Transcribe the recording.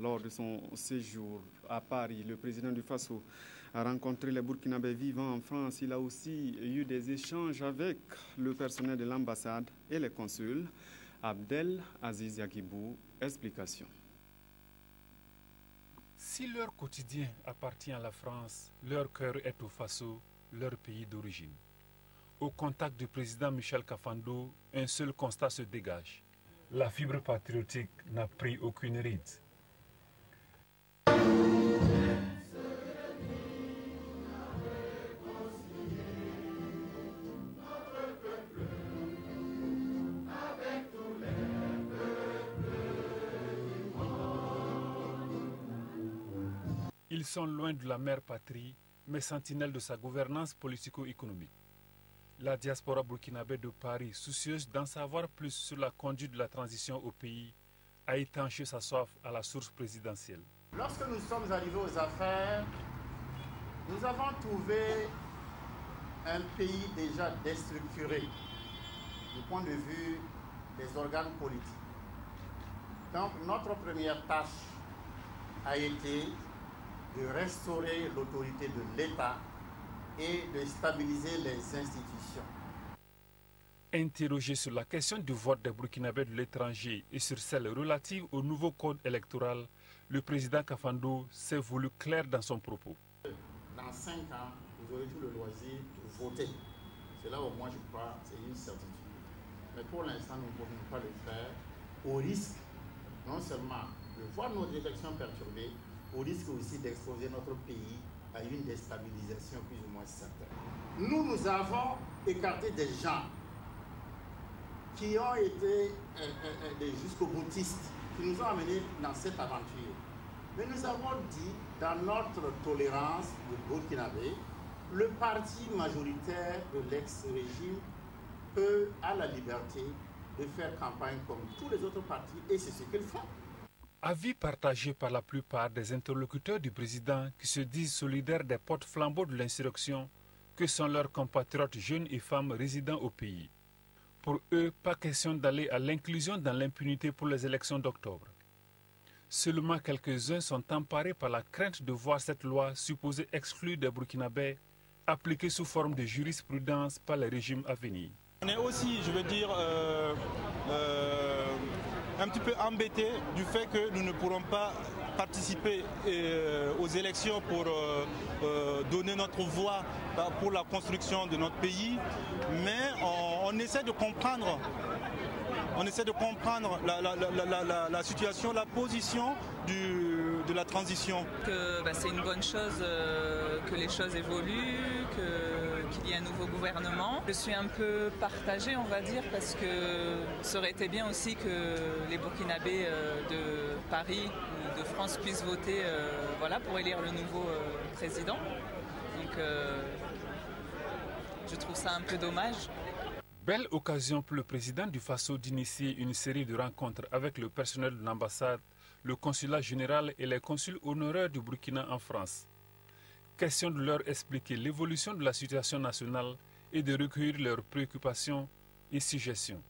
Lors de son séjour à Paris, le président du Faso a rencontré les Burkinabés vivant en France. Il a aussi eu des échanges avec le personnel de l'ambassade et les consuls. Abdel Aziz Yakibou, explication. Si leur quotidien appartient à la France, leur cœur est au Faso, leur pays d'origine. Au contact du président Michel Kafando, un seul constat se dégage. La fibre patriotique n'a pris aucune ride. Ils sont loin de la mère patrie, mais sentinelles de sa gouvernance politico-économique. La diaspora burkinabé de Paris, soucieuse d'en savoir plus sur la conduite de la transition au pays, a étanché sa soif à la source présidentielle. Lorsque nous sommes arrivés aux affaires, nous avons trouvé un pays déjà déstructuré du point de vue des organes politiques. Donc notre première tâche a été de restaurer l'autorité de l'État et de stabiliser les institutions. Interrogé sur la question du vote des Burkinabés de l'étranger et sur celle relative au nouveau code électoral, le président Kafando s'est voulu clair dans son propos. Dans 5 ans, vous aurez tout le loisir de voter. C'est là au moins, je crois, c'est une certitude. Mais pour l'instant, nous ne pouvons pas le faire au risque non seulement de voir nos élections perturbées, au risque aussi d'exposer notre pays à une déstabilisation plus ou moins certaine. Nous avons écarté des gens qui ont été des jusqu'au-boutistes, qui nous ont amenés dans cette aventure. Mais nous avons dit, dans notre tolérance de Burkinabé, le parti majoritaire de l'ex-régime a la liberté de faire campagne comme tous les autres partis, et c'est ce qu'ils font. Avis partagé par la plupart des interlocuteurs du président qui se disent solidaires des porte-flambeaux de l'insurrection que sont leurs compatriotes jeunes et femmes résidant au pays. Pour eux, pas question d'aller à l'inclusion dans l'impunité pour les élections d'octobre. Seulement quelques-uns sont emparés par la crainte de voir cette loi supposée exclure des Burkinabés appliquée sous forme de jurisprudence par les régimes à venir. On est aussi, je veux dire, un petit peu embêtés du fait que nous ne pourrons pas participer aux élections pour donner notre voix pour la construction de notre pays, mais on essaie de comprendre. On essaie de comprendre la situation, la position de la transition. C'est une bonne chose que les choses évoluent, qu'il y ait un nouveau gouvernement. Je suis un peu partagée, on va dire, parce que ça aurait été bien aussi que les Burkinabés de Paris ou de France puissent voter pour élire le nouveau président. Donc je trouve ça un peu dommage. Belle occasion pour le président du Faso d'initier une série de rencontres avec le personnel de l'ambassade, le consulat général et les consuls honoraires du Burkina en France. Question de leur expliquer l'évolution de la situation nationale et de recueillir leurs préoccupations et suggestions.